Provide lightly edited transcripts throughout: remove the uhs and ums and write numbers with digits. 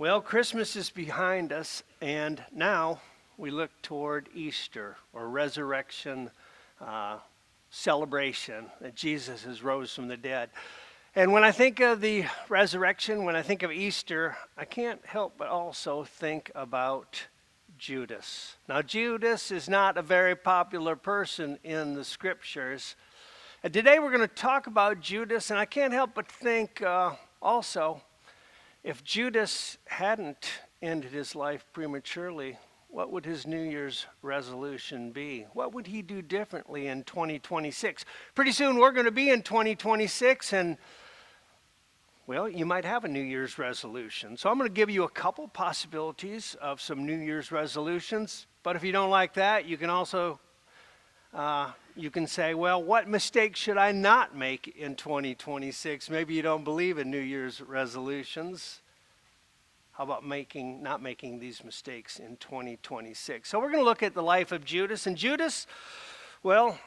Well, Christmas is behind us, and now we look toward Easter or resurrection celebration that Jesus has rose from the dead. And when I think of the resurrection, when I think of Easter, I can't help but also think about Judas. Now, Judas is not a very popular person in the scriptures. And today we're going to talk about Judas, and I can't help but think also, if Judas hadn't ended his life prematurely, what would his New Year's resolution be? What would he do differently in 2026? Pretty soon we're going to be in 2026, and well, you might have a New Year's resolution. So I'm going to give you a couple possibilities of some New Year's resolutions. But if you don't like that, you can also you can say, well, what mistakes should I not make in 2026? Maybe you don't believe in New Year's resolutions. How about not making these mistakes in 2026? So we're going to look at the life of Judas. And Judas, well,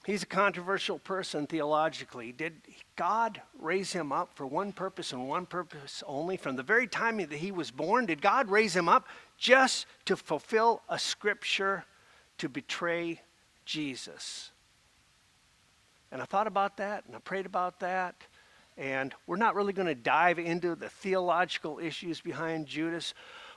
he's a controversial person theologically. Did God raise him up for one purpose and one purpose only? From the very time that he was born, did God raise him up just to fulfill a scripture to betray Jesus? And I thought about that, and I prayed about that. And we're not really going to dive into the theological issues behind Judas.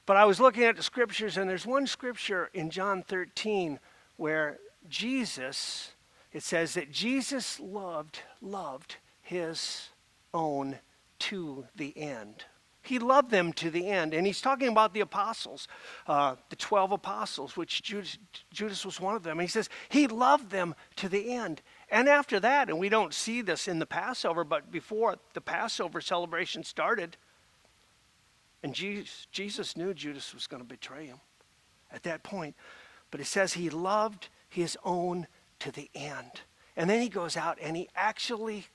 But I was looking at the scriptures, and there's one scripture in John 13 where Jesus, it says that Jesus loved his own to the end. He loved them to the end. And he's talking about the apostles, the 12 apostles, which Judas was one of them. And he says he loved them to the end. And after that, and we don't see this in the Passover, but before the Passover celebration started, and Jesus knew Judas was going to betray him at that point. But it says he loved his own to the end. And then he goes out and he actually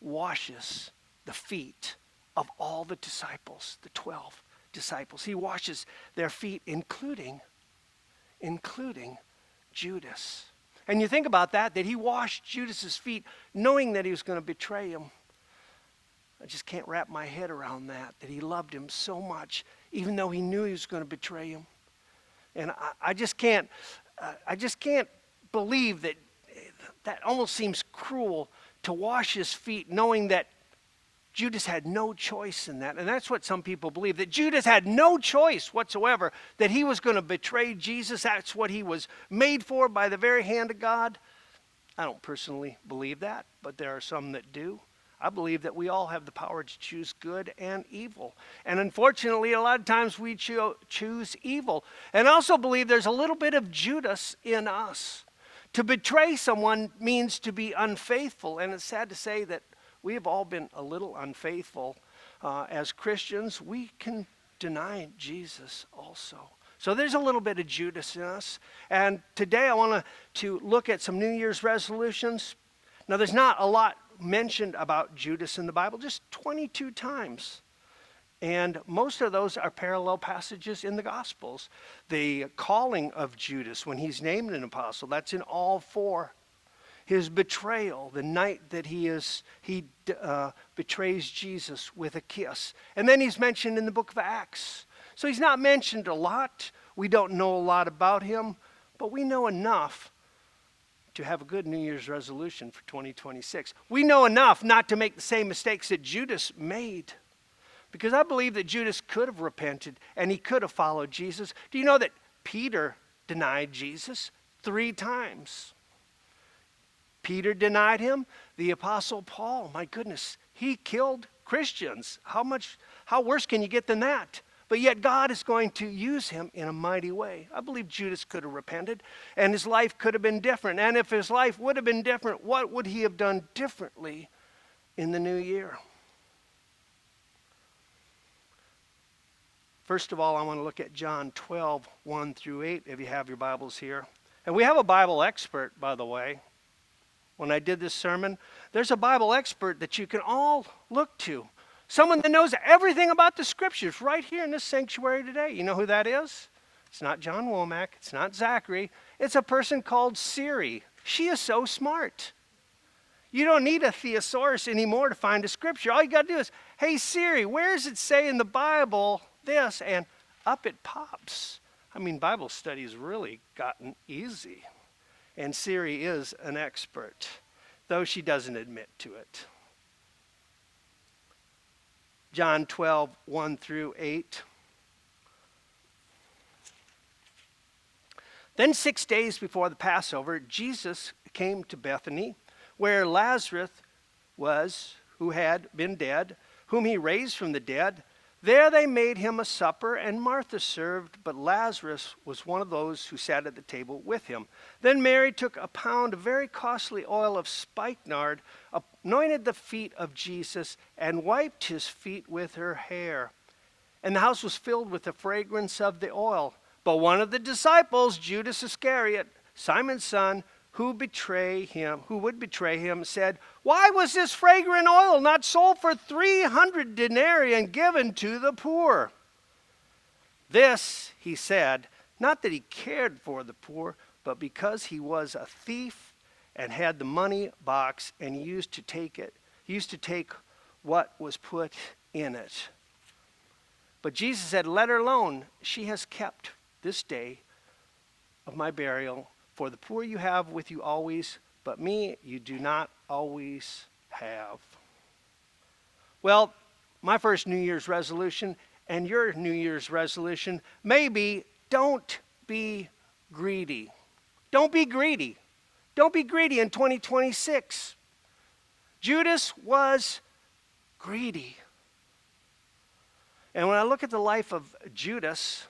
washes the feet of all the disciples, the 12 disciples. He washes their feet, including Judas. And you think about that he washed Judas's feet knowing that he was going to betray him. I just can't wrap my head around that he loved him so much, even though he knew he was going to betray him. And I just can't believe that almost seems cruel to wash his feet knowing that Judas had no choice in that. And that's what some people believe, that Judas had no choice whatsoever, that he was going to betray Jesus. That's what he was made for by the very hand of God. I don't personally believe that, but there are some that do. I believe that we all have the power to choose good and evil. And unfortunately, a lot of times we choose evil. And I also believe there's a little bit of Judas in us. To betray someone means to be unfaithful. And it's sad to say that we have all been a little unfaithful. As Christians, we can deny Jesus also. So there's a little bit of Judas in us. And today I want to look at some New Year's resolutions. Now, there's not a lot mentioned about Judas in the Bible, just 22 times. And most of those are parallel passages in the Gospels. The calling of Judas when he's named an apostle, that's in all four. His betrayal, the night that he betrays Jesus with a kiss. And then he's mentioned in the book of Acts. So he's not mentioned a lot. We don't know a lot about him, but we know enough to have a good New Year's resolution for 2026. We know enough not to make the same mistakes that Judas made. Because I believe that Judas could have repented and he could have followed Jesus. Do you know that Peter denied Jesus 3 times? Peter denied him. The Apostle Paul, my goodness, he killed Christians. How worse can you get than that? But yet God is going to use him in a mighty way. I believe Judas could have repented and his life could have been different. And if his life would have been different, what would he have done differently in the new year? First of all, I want to look at John 12, 1 through 8, if you have your Bibles here. And we have a Bible expert, by the way. When I did this sermon, there's a Bible expert that you can all look to. Someone that knows everything about the scriptures right here in this sanctuary today. You know who that is? It's not John Womack. It's not Zachary. It's a person called Siri. She is so smart. You don't need a thesaurus anymore to find a scripture. All you got to do is, hey Siri, where does it say in the Bible this? And up it pops. I mean, Bible study has really gotten easy. And Siri is an expert, though she doesn't admit to it. John 12, 1 through 8. Then 6 days before the Passover, Jesus came to Bethany, where Lazarus was, who had been dead, whom he raised from the dead. There they made him a supper, and Martha served, but Lazarus was one of those who sat at the table with him. Then Mary took a pound of very costly oil of spikenard, anointed the feet of Jesus, and wiped his feet with her hair. And the house was filled with the fragrance of the oil. But one of the disciples, Judas Iscariot, Simon's son, who would betray him, said, "Why was this fragrant oil not sold for 300 denarii and given to the poor?" This he said, not that he cared for the poor, but because he was a thief and had the money box, and he used to take what was put in it. But Jesus said, "Let her alone. She has kept this day of my burial. For the poor you have with you always, but me you do not always have." Well, my first New Year's resolution and your New Year's resolution may be, don't be greedy. Don't be greedy. Don't be greedy in 2026. Judas was greedy. And when I look at the life of Judas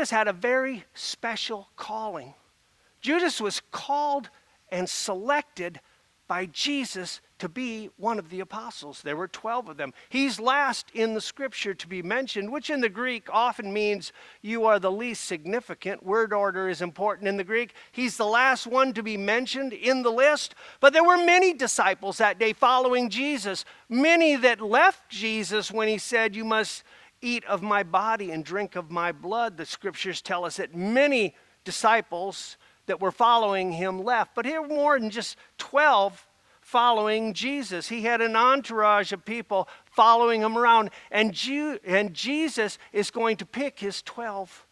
had a very special calling. Judas was called and selected by Jesus to be one of the apostles. There were 12 of them. He's last in the scripture to be mentioned, which in the Greek often means you are the least significant. Word order is important in the Greek. He's the last one to be mentioned in the list. But there were many disciples that day following Jesus. Many that left Jesus when he said, "You must eat of my body and drink of my blood." The scriptures tell us that many disciples that were following him left. But here were more than just 12 following Jesus. He had an entourage of people following him around. And Jesus is going to pick his 12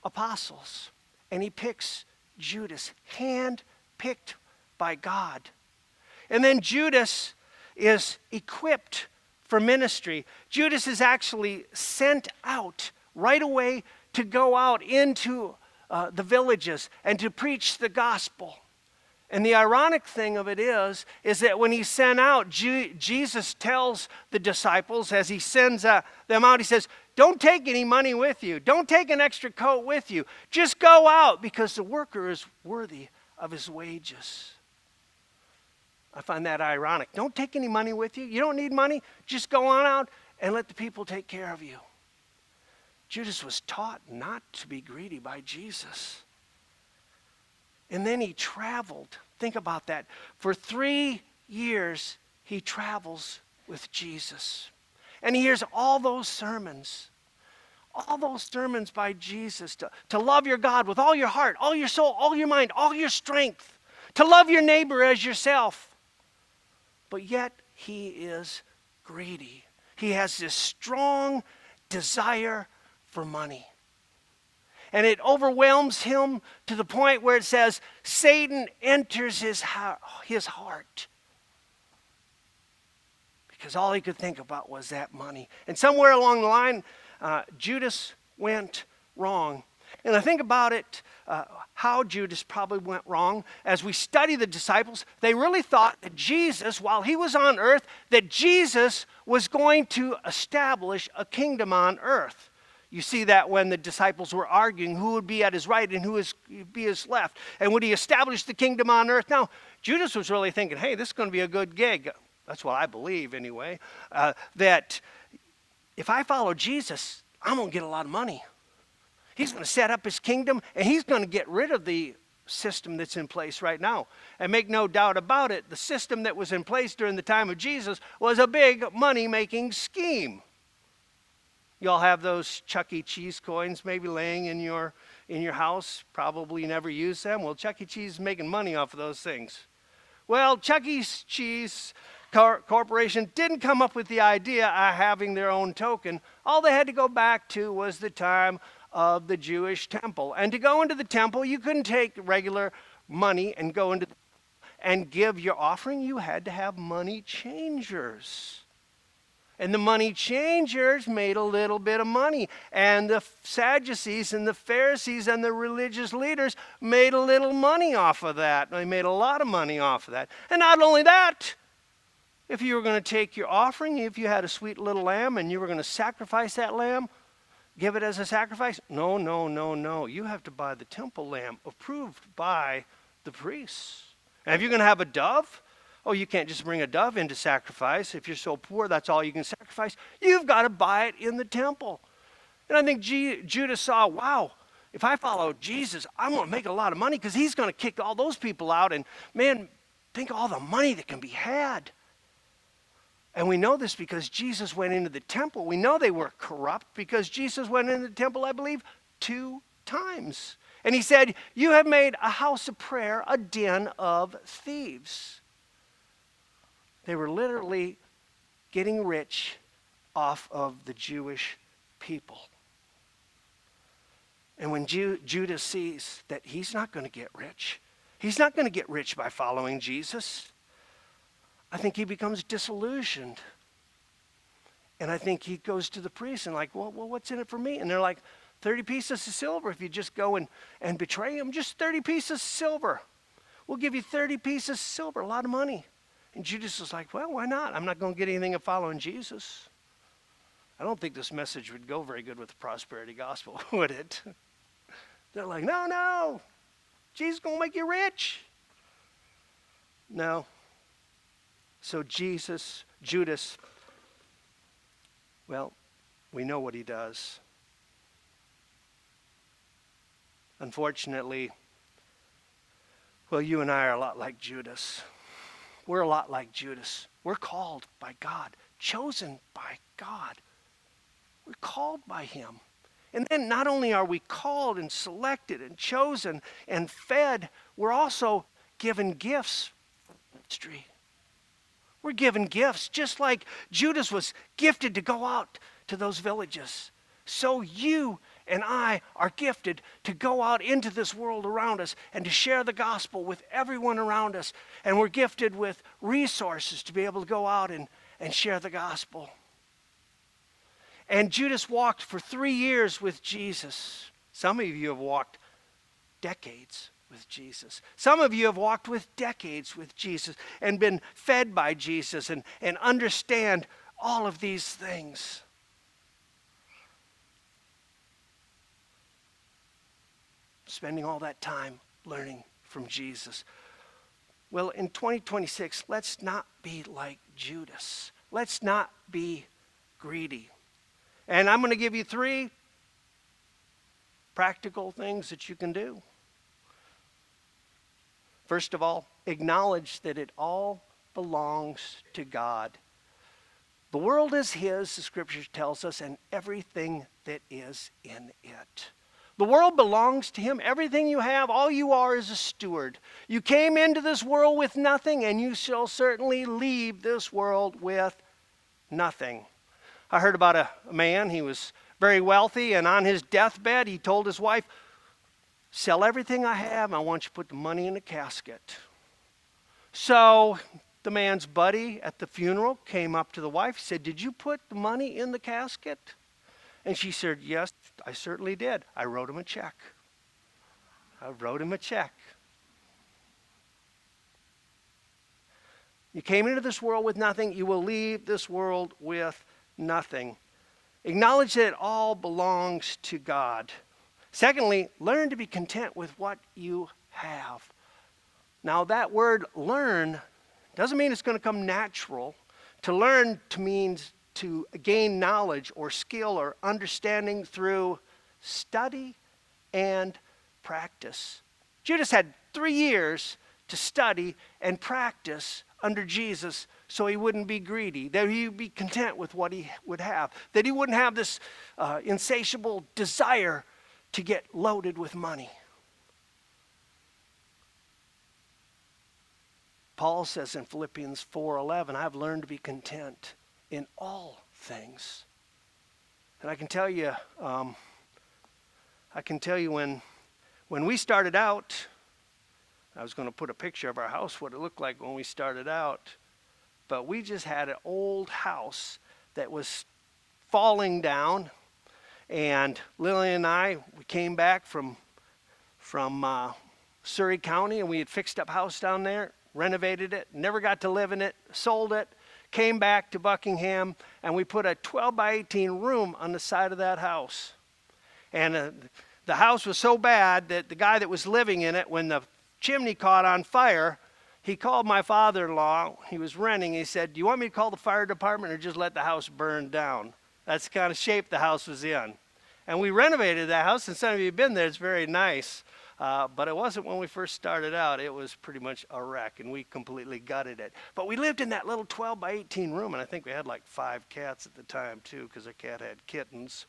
apostles. And he picks Judas, hand-picked by God. And then Judas is equipped for ministry. Judas is actually sent out right away to go out into the villages and to preach the gospel. And the ironic thing of it is that when he's sent out, Jesus tells the disciples as he sends them out, he says, "Don't take any money with you. Don't take an extra coat with you. Just go out because the worker is worthy of his wages." I find that ironic. Don't take any money with you. You don't need money. Just go on out and let the people take care of you. Judas was taught not to be greedy by Jesus. And then he traveled. Think about that. For 3 years, he travels with Jesus. And he hears all those sermons by Jesus to love your God with all your heart, all your soul, all your mind, all your strength, to love your neighbor as yourself. But yet he is greedy. He has this strong desire for money. And it overwhelms him to the point where it says Satan enters his heart. Because all he could think about was that money. And somewhere along the line, Judas went wrong. And I think about it, how Judas probably went wrong. As we study the disciples, they really thought that Jesus, while he was on earth, that Jesus was going to establish a kingdom on earth. You see that when the disciples were arguing who would be at his right and who would be his left. And would he establish the kingdom on earth? Now, Judas was really thinking, hey, this is going to be a good gig. That's what I believe anyway. That if I follow Jesus, I'm going to get a lot of money. He's going to set up his kingdom, and he's going to get rid of the system that's in place right now. And make no doubt about it, the system that was in place during the time of Jesus was a big money-making scheme. You all have those Chuck E. Cheese coins maybe laying in your house. Probably never use them. Well, Chuck E. Cheese is making money off of those things. Well, Chuck E. Cheese Corporation didn't come up with the idea of having their own token. All they had to go back to was the time of the Jewish temple. And to go into the temple, you couldn't take regular money and go into and give your offering. You had to have money changers. And the money changers made a little bit of money. And the Sadducees and the Pharisees and the religious leaders made a little money off of that. They made a lot of money off of that. And not only that, if you were going to take your offering, if you had a sweet little lamb and you were going to sacrifice that lamb, give it as a sacrifice? No, no, no, no. You have to buy the temple lamb approved by the priests. And if you're going to have a dove, oh, you can't just bring a dove into sacrifice. If you're so poor, that's all you can sacrifice. You've got to buy it in the temple. And I think Judas saw, wow, if I follow Jesus, I'm going to make a lot of money because he's going to kick all those people out. And man, think of all the money that can be had. And we know this because Jesus went into the temple. We know they were corrupt because Jesus went into the temple, I believe, 2 times. And he said, you have made a house of prayer a den of thieves. They were literally getting rich off of the Jewish people. And when Judas sees that he's not going to get rich, he's not going to get rich by following Jesus, I think he becomes disillusioned. And I think he goes to the priest and like, well, what's in it for me? And they're like, 30 pieces of silver if you just go and betray him. Just 30 pieces of silver. We'll give you 30 pieces of silver, a lot of money. And Judas is like, well, why not? I'm not going to get anything of following Jesus. I don't think this message would go very good with the prosperity gospel, would it? They're like, no, Jesus is going to make you rich. No. So Judas, well, we know what he does. Unfortunately, well, you and I are a lot like Judas. We're a lot like Judas. We're called by God, chosen by God. We're called by him. And then not only are we called and selected and chosen and fed, we're also given gifts for ministry. We're given gifts just like Judas was gifted to go out to those villages. So you and I are gifted to go out into this world around us and to share the gospel with everyone around us. And we're gifted with resources to be able to go out and share the gospel. And Judas walked for 3 years with Jesus. Some of you have walked decades with Jesus. Some of you have walked with decades with Jesus and been fed by Jesus and understand all of these things. Spending all that time learning from Jesus. Well, in 2026, let's not be like Judas. Let's not be greedy. And I'm going to give you 3 practical things that you can do. First of all, acknowledge that it all belongs to God. The world is his, the scripture tells us, and everything that is in it. The world belongs to him. Everything you have, all you are is a steward. You came into this world with nothing, and you shall certainly leave this world with nothing. I heard about a man, he was very wealthy, and on his deathbed, he told his wife, sell everything I have, and I want you to put the money in a casket. So the man's buddy at the funeral came up to the wife, he said, did you put the money in the casket? And she said, yes, I certainly did. I wrote him a check. You came into this world with nothing. You will leave this world with nothing. Acknowledge that it all belongs to God. Secondly, learn to be content with what you have. Now, that word learn doesn't mean it's going to come natural. To learn means to gain knowledge or skill or understanding through study and practice. Judas had 3 years to study and practice under Jesus so he wouldn't be greedy, that he would be content with what he would have, that he wouldn't have this insatiable desire to get loaded with money. Paul says in Philippians 4:11, I've learned to be content in all things. And I can tell you when we started out, I was going to put a picture of our house, what it looked like when we started out, but we just had an old house that was falling down, and Lily and I, we came back from Surrey County, and we had fixed up a house down there, renovated it, never got to live in it, sold it, came back to Buckingham, and we put a 12 by 18 room on the side of that house. And the house was so bad that the guy that was living in it, when the chimney caught on fire, he called my father-in-law. He was renting. He said, do you want me to call the fire department or just let the house burn down? That's the kind of shape the house was in. And we renovated that house, and some of you have been there. It's very nice. But it wasn't when we first started out. It was pretty much a wreck, and we completely gutted it. But we lived in that little 12 by 18 room, and I think we had like 5 cats at the time, too, because our cat had kittens.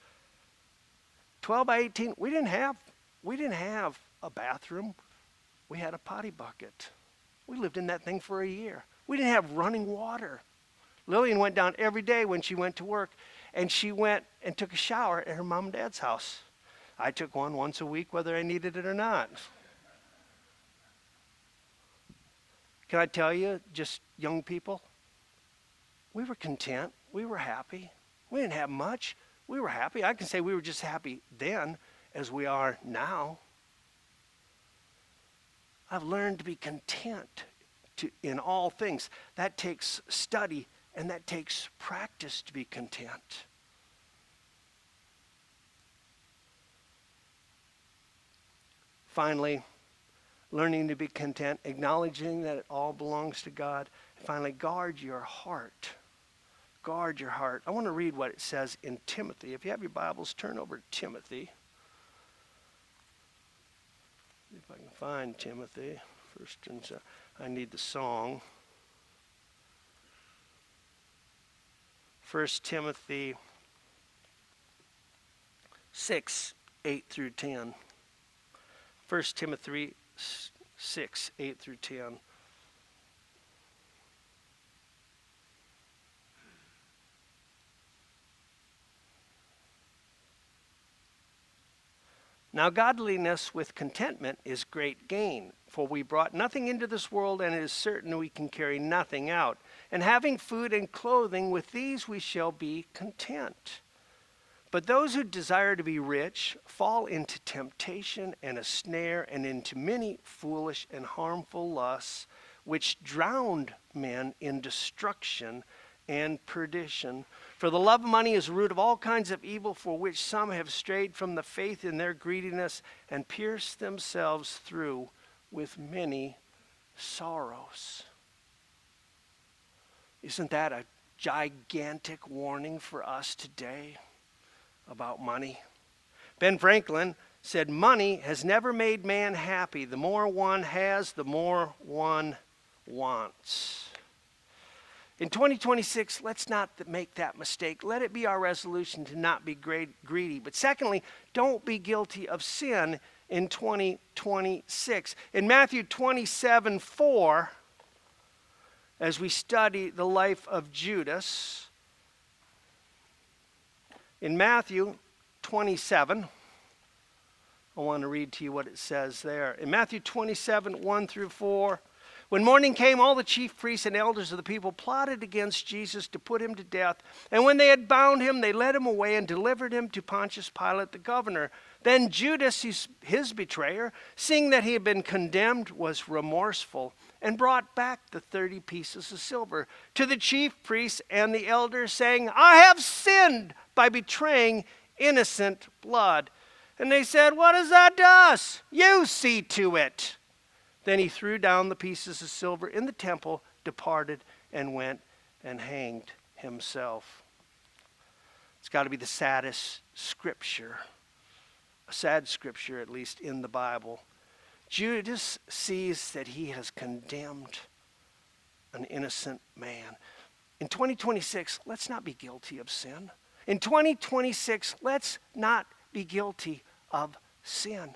12 by 18, we didn't have a bathroom. We had a potty bucket. We lived in that thing for a year. We didn't have running water. Lillian went down every day when she went to work, and she went and took a shower at her mom and dad's house. I took one once a week, whether I needed it or not. Can I tell you, just young people, we were content. We were happy. We didn't have much. We were happy. I can say we were just happy then as we are now. I've learned to be content in all things. That takes study, and that takes practice to be content. Finally, learning to be content, acknowledging that it all belongs to God. And finally, guard your heart. Guard your heart. I want to read what it says in Timothy. If you have your Bibles, turn over to Timothy. If I can find Timothy. I need the song. 1 Timothy 6, 8 through 10. 1 Timothy 6, 8 through 10. Now godliness with contentment is great gain, for we brought nothing into this world, and it is certain we can carry nothing out. And having food and clothing, with these we shall be content. But those who desire to be rich fall into temptation and a snare, and into many foolish and harmful lusts, which drown men in destruction and perdition. For the love of money is the root of all kinds of evil, for which some have strayed from the faith in their greediness and pierced themselves through with many sorrows. Isn't that a gigantic warning for us today about money? Ben Franklin said, money has never made man happy. The more one has, the more one wants. In 2026, let's not make that mistake. Let it be our resolution to not be greedy. But secondly, don't be guilty of sin in 2026. In Matthew 27:4, as we study the life of Judas, in Matthew 27, I want to read to you what it says there. In Matthew 27, 1 through 4, when morning came, all the chief priests and elders of the people plotted against Jesus to put him to death. And when they had bound him, they led him away and delivered him to Pontius Pilate, the governor. Then Judas, his betrayer, seeing that he had been condemned, was remorseful and brought back the 30 pieces of silver to the chief priests and the elders, saying, I have sinned by betraying innocent blood. And they said, what is that to us? You see to it. Then he threw down the pieces of silver in the temple, departed, and went and hanged himself. It's got to be the saddest scripture, a sad scripture at least in the Bible. Judas sees that he has condemned an innocent man. In 2026, let's not be guilty of sin. In 2026, let's not be guilty of sin.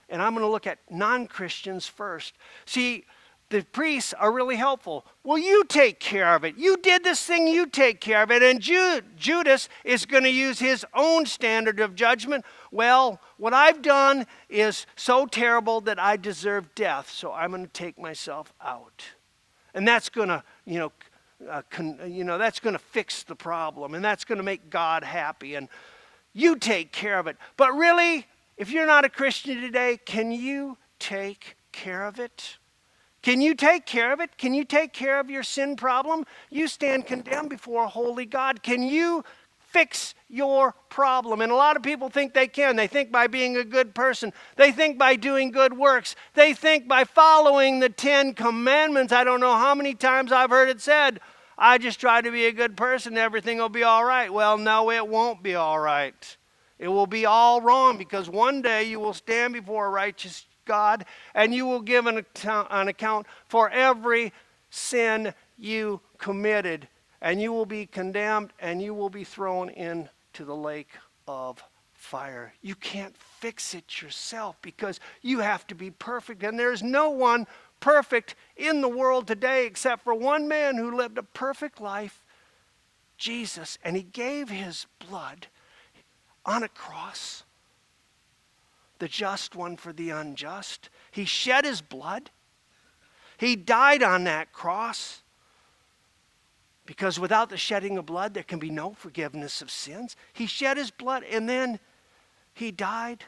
And I'm going to look at non-Christians first. See, the priests are really helpful. Well, you take care of it. You did this thing, you take care of it. And Judas is going to use his own standard of judgment. Well, what I've done is so terrible that I deserve death, so I'm going to take myself out. And that's going to, that's going to fix the problem, and that's going to make God happy, and you take care of it. But really, if you're not a Christian today, can you take care of it? Can you take care of it? Can you take care of your sin problem? You stand condemned before a holy God. Can you fix your problem? And a lot of people think they can. They think by being a good person. They think by doing good works. They think by following the 10 Commandments. I don't know how many times I've heard it said, I just try to be a good person, everything will be all right. Well, no, it won't be all right. It will be all wrong, because one day you will stand before a righteous God, and you will give an account for every sin you committed, and you will be condemned, and you will be thrown into the lake of fire. You can't fix it yourself, because you have to be perfect, and there's no one perfect in the world today except for one man who lived a perfect life, Jesus, and he gave his blood on a cross, the just one for the unjust. He shed his blood. He died on that cross, because without the shedding of blood, there can be no forgiveness of sins. He shed his blood, and then he died,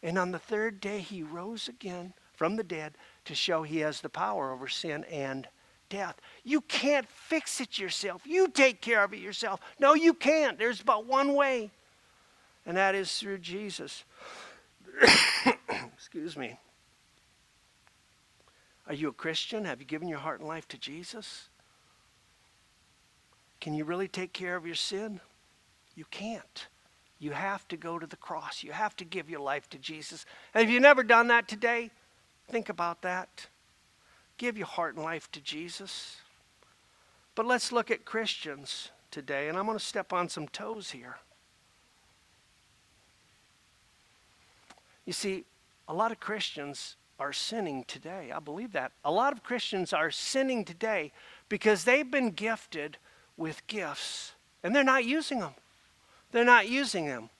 and on the third day he rose again from the dead to show he has the power over sin and death. You can't fix it yourself. You take care of it yourself. No, you can't. There's but one way, and that is through Jesus. Excuse me. Are you a Christian? Have you given your heart and life to Jesus? Can you really take care of your sin? You can't. You have to go to the cross. You have to give your life to Jesus. And if you've never done that today, think about that. Give your heart and life to Jesus. But let's look at Christians today, and I'm going to step on some toes here. You see, a lot of Christians are sinning today. I believe that. A lot of Christians are sinning today because they've been gifted with gifts, and they're not using them. They're not using them.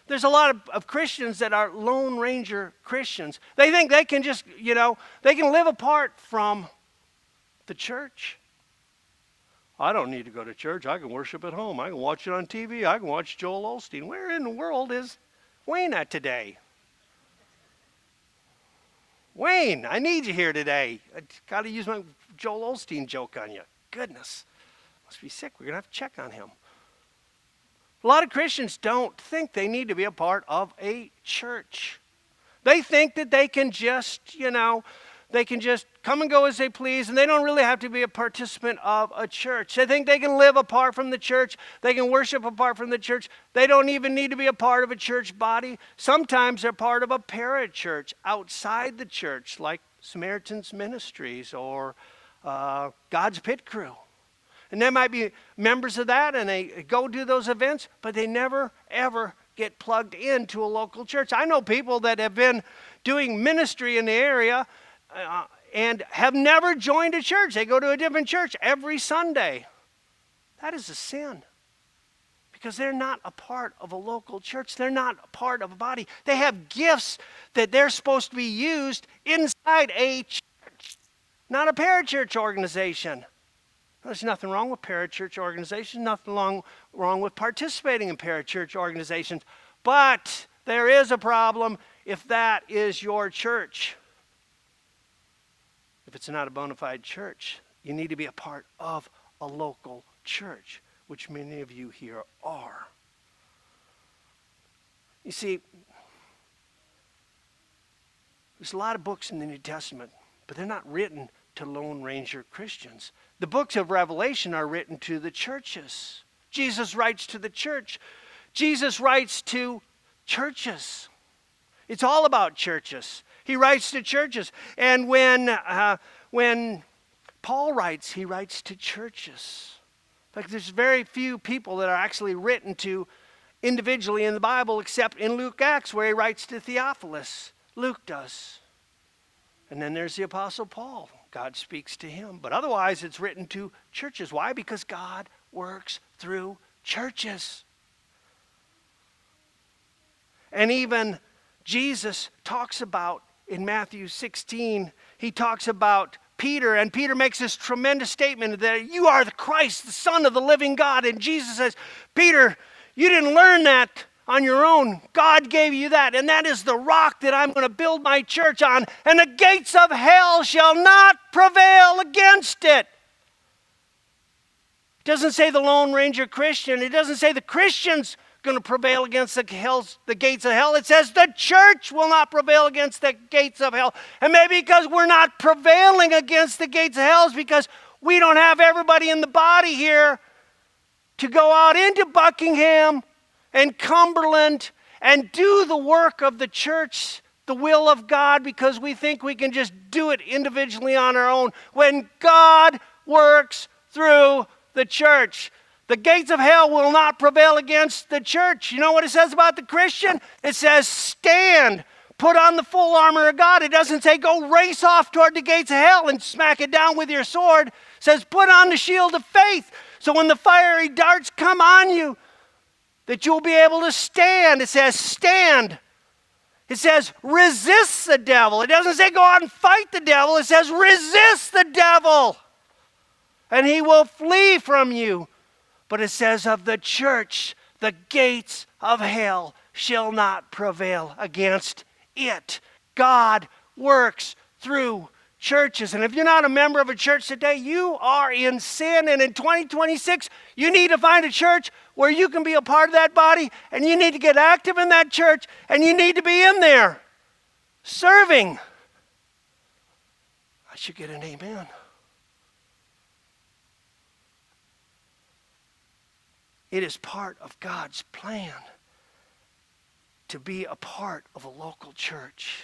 There's a lot of Christians that are Lone Ranger Christians. They think they can just, they can live apart from the church. I don't need to go to church. I can worship at home. I can watch it on TV. I can watch Joel Osteen. Where in the world is Wayne at today? Wayne, I need you here today. I got to use my Joel Osteen joke on you. Goodness, must be sick. We're going to have to check on him. A lot of Christians don't think they need to be a part of a church. They think that they can just, they can just come and go as they please, and they don't really have to be a participant of a church. They think they can live apart from the church. They can worship apart from the church. They don't even need to be a part of a church body. Sometimes they're part of a parachurch outside the church, like Samaritan's Ministries or God's Pit Crew. And they might be members of that, and they go do those events, but they never, ever get plugged into a local church. I know people that have been doing ministry in the area and have never joined a church. They go to a different church every Sunday. That is a sin, because they're not a part of a local church. They're not a part of a body. They have gifts that they're supposed to be used inside a church, not a parachurch organization. There's nothing wrong with parachurch organizations, nothing wrong with participating in parachurch organizations. But there is a problem if that is your church. If it's not a bona fide church, you need to be a part of a local church, which many of you here are. You see, there's a lot of books in the New Testament, but they're not written to Lone Ranger Christians. The books of Revelation are written to the churches. Jesus writes to the church. Jesus writes to churches. It's all about churches. He writes to churches. And when Paul writes, he writes to churches. In fact, there's very few people that are actually written to individually in the Bible, except in Luke Acts, where he writes to Theophilus. Luke does. And then there's the Apostle Paul. God speaks to him. But otherwise, it's written to churches. Why? Because God works through churches. And even Jesus talks about, in Matthew 16, he talks about Peter, and Peter makes this tremendous statement that you are the Christ, the Son of the living God. And Jesus says, Peter, you didn't learn that on your own. God gave you that, and that is the rock that I'm going to build my church on, and the gates of hell shall not prevail against it. It doesn't say the Lone Ranger Christian. It doesn't say the Christian's going to prevail against the gates of hell. It says the church will not prevail against the gates of hell. And maybe because we're not prevailing against the gates of hell is because we don't have everybody in the body here to go out into Buckingham and Cumberland and do the work of the church, the will of God, because we think we can just do it individually on our own, when God works through the church. The gates of hell will not prevail against the church. You know what it says about the Christian? It says, stand, put on the full armor of God. It doesn't say go race off toward the gates of hell and smack it down with your sword. It says put on the shield of faith, so when the fiery darts come on you, that you'll be able to stand. It says stand. It says resist the devil. It doesn't say go out and fight the devil. It says resist the devil, and he will flee from you. But it says of the church, the gates of hell shall not prevail against it. God works through churches. And if you're not a member of a church today, you are in sin. And in 2026, you need to find a church where you can be a part of that body, and you need to get active in that church, and you need to be in there serving. I should get an amen. It is part of God's plan to be a part of a local church,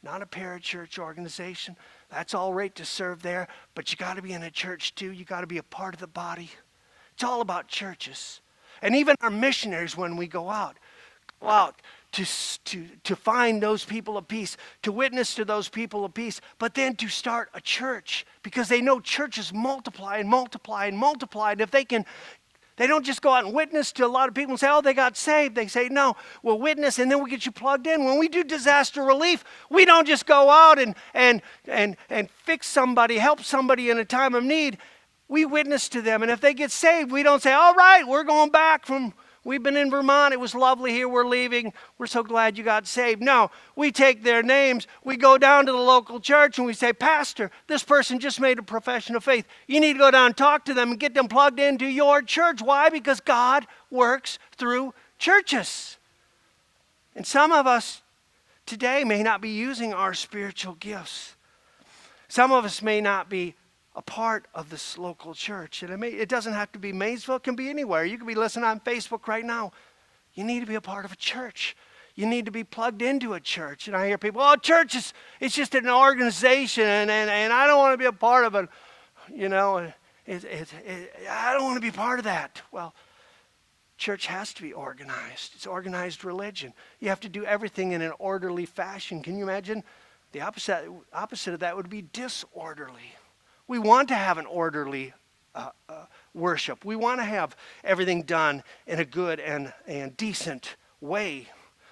not a parachurch organization. That's all right to serve there, but you got to be in a church too. You got to be a part of the body. It's all about churches. And even our missionaries, when we go out to find those people of peace, to witness to those people of peace, but then to start a church, because they know churches multiply and multiply and multiply. And if they don't just go out and witness to a lot of people and say, oh, they got saved. They say, no, we'll witness and then we'll get you plugged in. When we do disaster relief, we don't just go out and fix somebody, help somebody in a time of need. We witness to them. And if they get saved, we don't say, all right, we're going back we've been in Vermont. It was lovely here. We're leaving. We're so glad you got saved. No, we take their names. We go down to the local church and we say, Pastor, this person just made a profession of faith. You need to go down and talk to them and get them plugged into your church. Why? Because God works through churches. And some of us today may not be using our spiritual gifts. Some of us may not be a part of this local church. And it doesn't have to be Maysville. It can be anywhere. You can be listening on Facebook right now. You need to be a part of a church. You need to be plugged into a church. And I hear people, church it's just an organization, and I don't want to be a part of it. You know, I don't want to be part of that. Well, church has to be organized. It's organized religion. You have to do everything in an orderly fashion. Can you imagine? The opposite of that would be disorderly. We want to have an orderly worship. We want to have everything done in a good and decent way,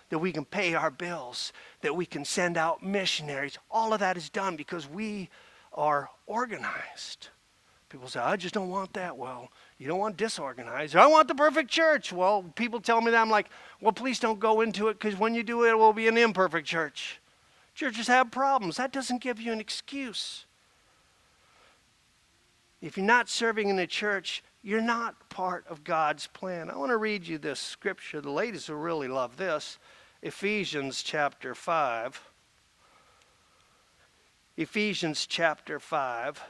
that we can pay our bills, that we can send out missionaries. All of that is done because we are organized. People say, I just don't want that. Well, you don't want disorganized. I want the perfect church. Well, people tell me that. I'm like, well, please don't go into it, because when you do it, it will be an imperfect church. Churches have problems. That doesn't give you an excuse. If you're not serving in the church, you're not part of God's plan. I want to read you this scripture. The ladies will really love this. Ephesians chapter 5. Ephesians chapter 5.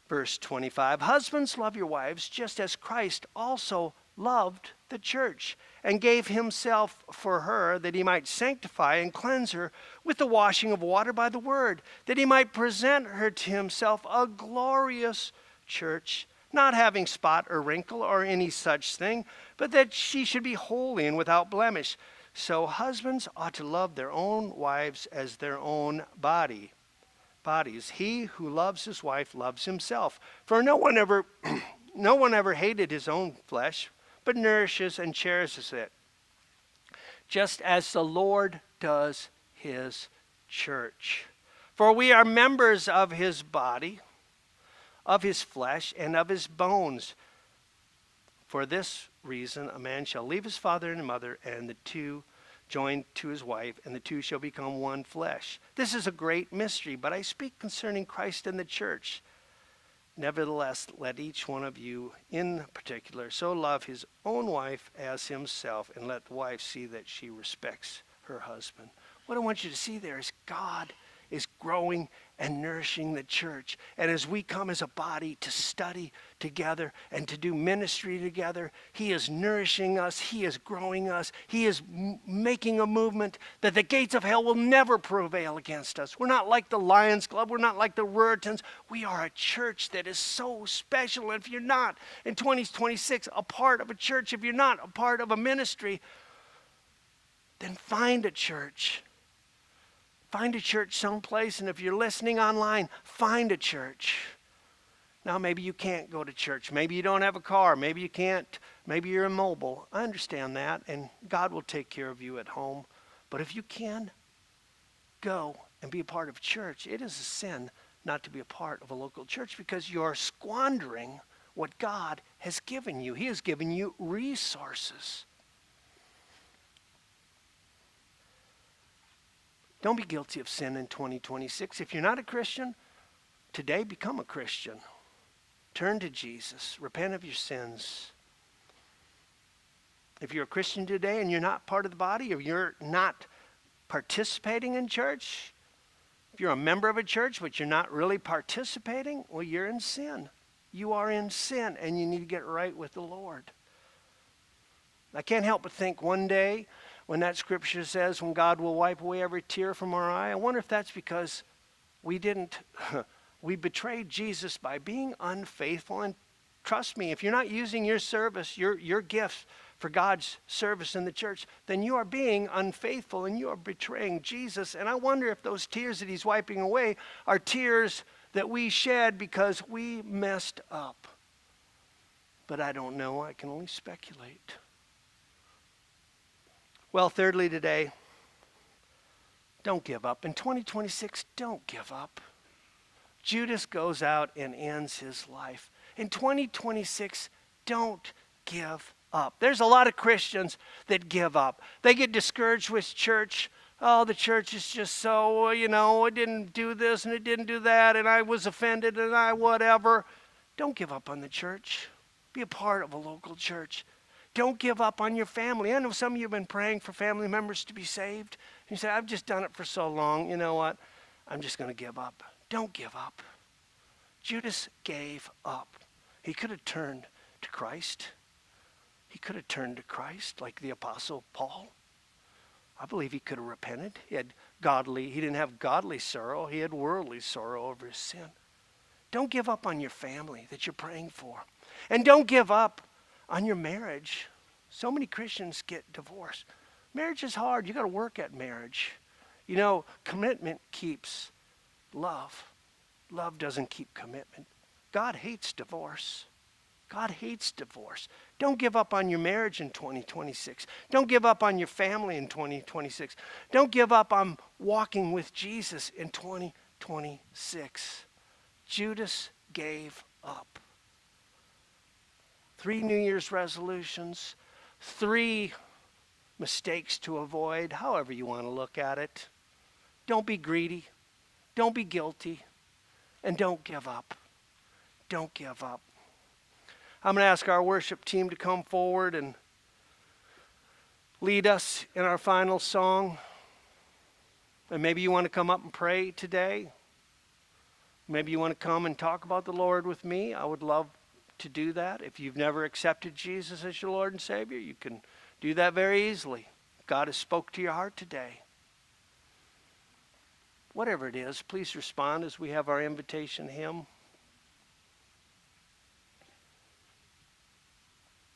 Verse 25. Husbands, love your wives, just as Christ also loved the church and gave himself for her, that he might sanctify and cleanse her with the washing of water by the word, that he might present her to himself a glorious church, not having spot or wrinkle or any such thing, but that she should be holy and without blemish. So husbands ought to love their own wives as their own bodies. He who loves his wife loves himself. For no one ever hated his own flesh, but nourishes and cherishes it, just as the Lord does his church. For we are members of his body, of his flesh, and of his bones. For this reason, a man shall leave his father and mother, and the two joined to his wife, and the two shall become one flesh. This is a great mystery, but I speak concerning Christ and the church. Nevertheless, let each one of you in particular so love his own wife as himself, and let the wife see that she respects her husband. What I want you to see there is God is growing and nourishing the church. And as we come as a body to study together and to do ministry together, he is nourishing us, he is growing us, he is making a movement that the gates of hell will never prevail against us. We're not like the Lions Club, we're not like the Ruritans. We are a church that is so special. And if you're not in 2026 a part of a church, if you're not a part of a ministry, then find a church. Find a church someplace, and if you're listening online, find a church. Now, maybe you can't go to church. Maybe you don't have a car. Maybe you can't. Maybe you're immobile. I understand that, and God will take care of you at home. But if you can, go and be a part of church. It is a sin not to be a part of a local church because you're squandering what God has given you. He has given you resources. Don't be guilty of sin in 2026. If you're not a Christian, today become a Christian. Turn to Jesus. Repent of your sins. If you're a Christian today and you're not part of the body, or you're not participating in church, if you're a member of a church but you're not really participating, well, you're in sin. You are in sin, and you need to get right with the Lord. I can't help but think one day, when that scripture says, when God will wipe away every tear from our eye, I wonder if that's because we betrayed Jesus by being unfaithful. And trust me, if you're not using your service, your gifts for God's service in the church, then you are being unfaithful and you are betraying Jesus. And I wonder if those tears that he's wiping away are tears that we shed because we messed up. But I don't know. I can only speculate. Well, thirdly today, don't give up. In 2026, don't give up. Judas goes out and ends his life. In 2026, don't give up. There's a lot of Christians that give up. They get discouraged with church. Oh, the church is just so, it didn't do this and it didn't do that, and I was offended and I whatever. Don't give up on the church. Be a part of a local church. Don't give up on your family. I know some of you have been praying for family members to be saved. And you say, I've just done it for so long. You know what? I'm just going to give up. Don't give up. Judas gave up. He could have turned to Christ. He could have turned to Christ like the Apostle Paul. I believe he could have repented. He didn't have godly sorrow. He had worldly sorrow over his sin. Don't give up on your family that you're praying for. And don't give up on your marriage. So many Christians get divorced. Marriage is hard. You got to work at marriage. Commitment keeps love. Love doesn't keep commitment. God hates divorce. God hates divorce. Don't give up on your marriage in 2026. Don't give up on your family in 2026. Don't give up on walking with Jesus in 2026. Judas gave up. 3 New Year's resolutions, 3 mistakes to avoid, however you want to look at it. Don't be greedy. Don't be guilty. And don't give up. Don't give up. I'm going to ask our worship team to come forward and lead us in our final song. And maybe you want to come up and pray today. Maybe you want to come and talk about the Lord with me. I would love to do that. If you've never accepted Jesus as your Lord and Savior, you can do that very easily. God has spoke to your heart today. Whatever it is, please respond as we have our invitation hymn.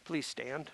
Please stand.